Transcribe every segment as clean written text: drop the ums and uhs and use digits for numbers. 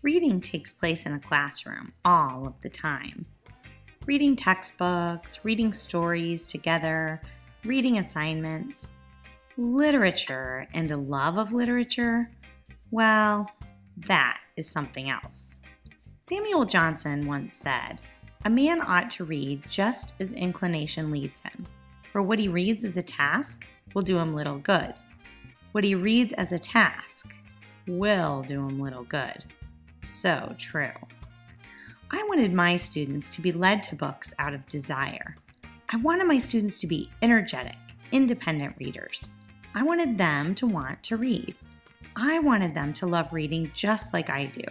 Reading takes place in a classroom all of the time. Reading textbooks, reading stories together, reading assignments. Literature and a love of literature, well, that is something else. Samuel Johnson once said, "A man ought to read just as inclination leads him, for what he reads as a task will do him little good. What he reads as a task will do him little good." So true. I wanted my students to be led to books out of desire. I wanted my students to be energetic, independent readers. I wanted them to want to read. I wanted them to love reading just like I do.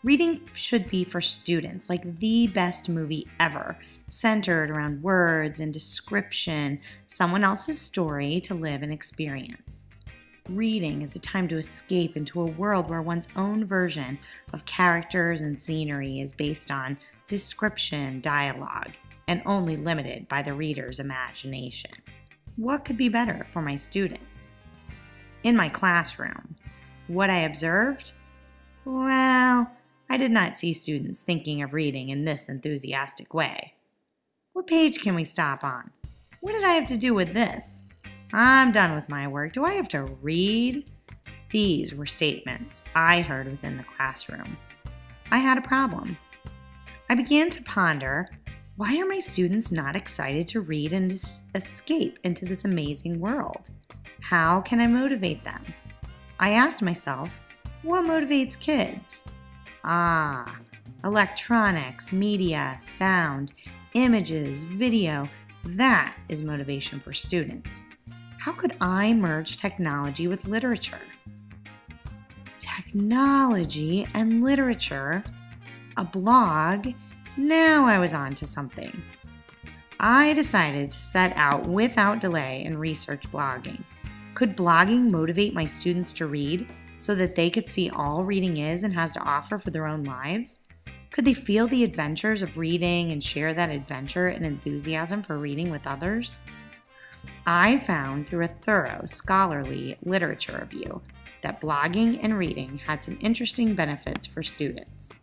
Reading should be for students like the best movie ever, centered around words and description, someone else's story to live and experience. Reading is a time to escape into a world where one's own version of characters and scenery is based on description, dialogue, and only limited by the reader's imagination. What could be better for my students? In my classroom, what I observed? Well, I did not see students thinking of reading in this enthusiastic way. What page can we stop on? What did I have to do with this? I'm done with my work. Do I have to read? These were statements I heard within the classroom. I had a problem. I began to ponder, why are my students not excited to read and escape into this amazing world? How can I motivate them? I asked myself, what motivates kids? Electronics, media, sound, images, video. That is motivation for students. How could I merge technology with literature? Technology and literature? A blog? Now I was on to something. I decided to set out without delay and research blogging. Could blogging motivate my students to read so that they could see all reading is and has to offer for their own lives? Could they feel the adventures of reading and share that adventure and enthusiasm for reading with others? I found through a thorough scholarly literature review that blogging and reading had some interesting benefits for students.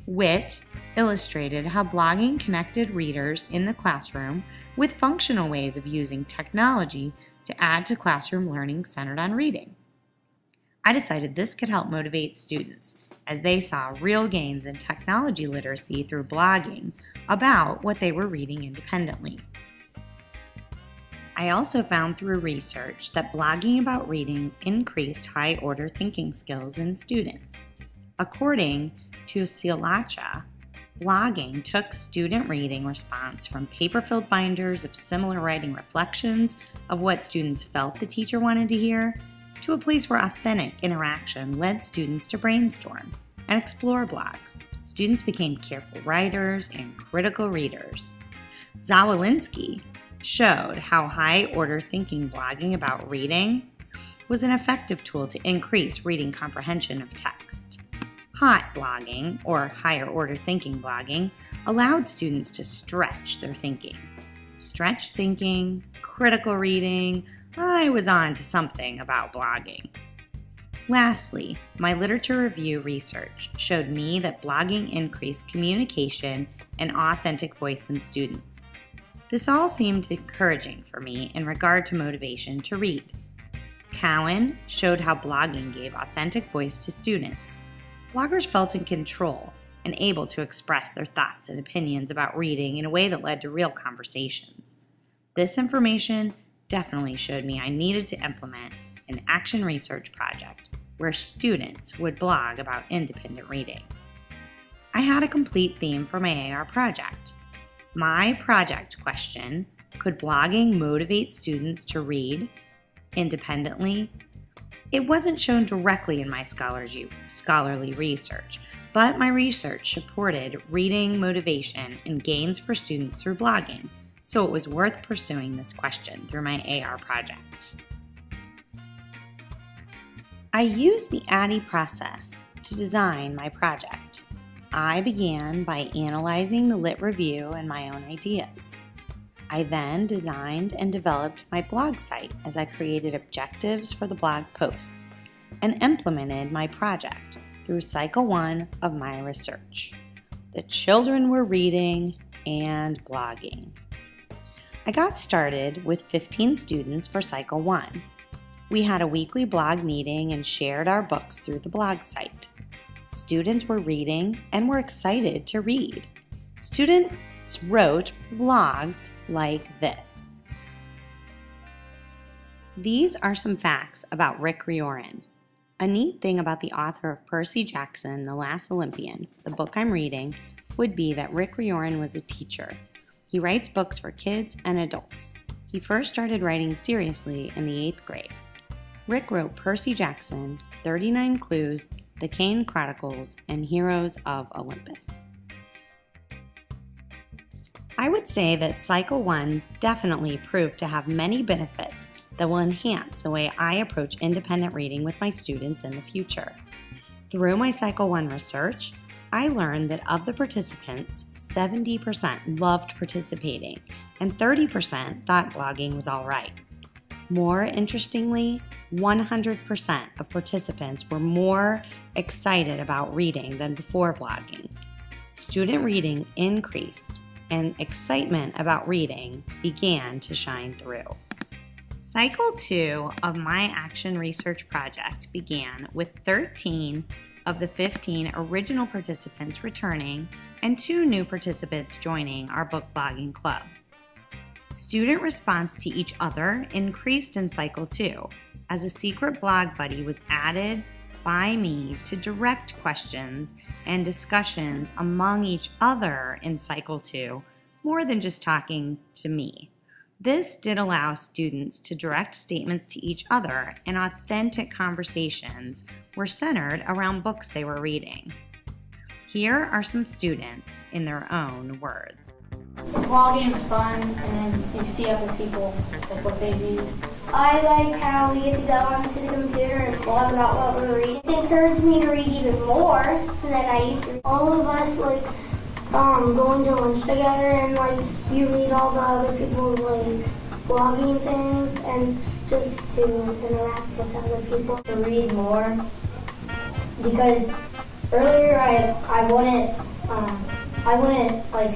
Wit illustrated how blogging connected readers in the classroom with functional ways of using technology to add to classroom learning centered on reading. I decided this could help motivate students as they saw real gains in technology literacy through blogging about what they were reading independently. I also found through research that blogging about reading increased high-order thinking skills in students. According to Silacha, blogging took student reading response from paper-filled binders of similar writing reflections of what students felt the teacher wanted to hear, to a place where authentic interaction led students to brainstorm and explore blogs. Students became careful writers and critical readers. Zawolinsky showed how high-order thinking blogging about reading was an effective tool to increase reading comprehension of text. Hot blogging, or higher-order thinking blogging, allowed students to stretch their thinking. Stretch thinking, critical reading, I was on to something about blogging. Lastly, my literature review research showed me that blogging increased communication and authentic voice in students. This all seemed encouraging for me in regard to motivation to read. Cowan showed how blogging gave authentic voice to students. Bloggers felt in control and able to express their thoughts and opinions about reading in a way that led to real conversations. This information definitely showed me I needed to implement an action research project where students would blog about independent reading. I had a complete theme for my AR project. My project question, could blogging motivate students to read independently? It wasn't shown directly in my scholarly research, but my research supported reading motivation and gains for students through blogging, so it was worth pursuing this question through my AR project. I used the ADDIE process to design my project. I began by analyzing the lit review and my own ideas. I then designed and developed my blog site as I created objectives for the blog posts and implemented my project through Cycle 1 of my research. The children were reading and blogging. I got started with 15 students for Cycle 1. We had a weekly blog meeting and shared our books through the blog site. Students were reading and were excited to read. Students wrote blogs like this. These are some facts about Rick Riordan. A neat thing about the author of Percy Jackson, The Last Olympian, the book I'm reading, would be that Rick Riordan was a teacher. He writes books for kids and adults. He first started writing seriously in the 8th grade. Rick wrote Percy Jackson, 39 Clues, The Kane Chronicles, and Heroes of Olympus. I would say that Cycle 1 definitely proved to have many benefits that will enhance the way I approach independent reading with my students in the future. Through my Cycle 1 research, I learned that of the participants, 70% loved participating and 30% thought blogging was all right. More interestingly, 100% of participants were more excited about reading than before blogging. Student reading increased, and excitement about reading began to shine through. Cycle 2 of my action research project began with 13 of the 15 original participants returning and 2 new participants joining our book blogging club. Student response to each other increased in Cycle 2 as a secret blog buddy was added by me to direct questions and discussions among each other in Cycle 2 more than just talking to me. This did allow students to direct statements to each other, and authentic conversations were centered around books they were reading. Here are some students in their own words. Blogging is fun, and then you see other people, like what they read. I like how we get to go onto the computer and blog about what we're reading. It encouraged me to read even more than I used to. All of us going to lunch together, and you read all the other people's blogging things, and just to interact with other people. To read more, because earlier I wouldn't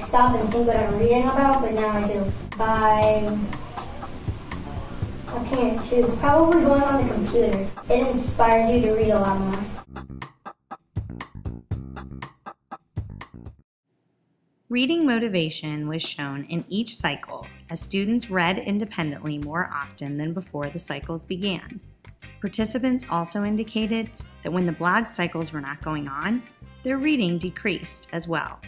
stop and think what I'm reading about, but now I do. I can't choose. Probably going on the computer. It inspires you to read a lot more. Reading motivation was shown in each cycle as students read independently more often than before the cycles began. Participants also indicated that when the blog cycles were not going on, their reading decreased as well.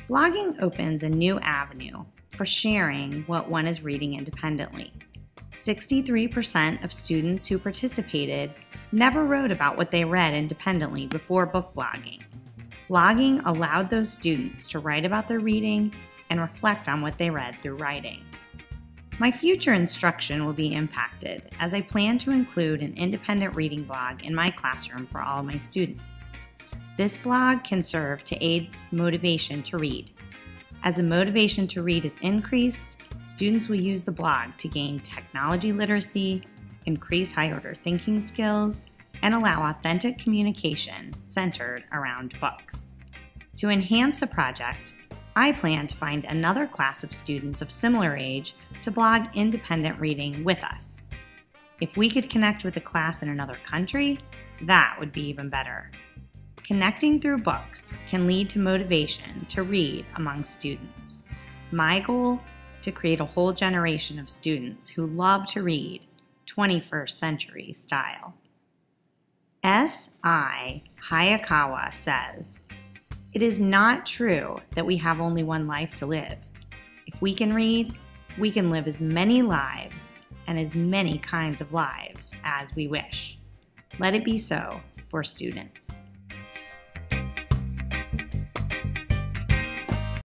Blogging opens a new avenue for sharing what one is reading independently. 63% of students who participated never wrote about what they read independently before book blogging. Blogging allowed those students to write about their reading and reflect on what they read through writing. My future instruction will be impacted as I plan to include an independent reading blog in my classroom for all of my students. This blog can serve to aid motivation to read. As the motivation to read is increased, students will use the blog to gain technology literacy, increase high-order thinking skills, and allow authentic communication centered around books. To enhance the project, I plan to find another class of students of similar age to blog independent reading with us. If we could connect with a class in another country, that would be even better. Connecting through books can lead to motivation to read among students. My goal, to create a whole generation of students who love to read 21st century style. S.I. Hayakawa says, "It is not true that we have only one life to live. If we can read, we can live as many lives and as many kinds of lives as we wish. Let it be so for students."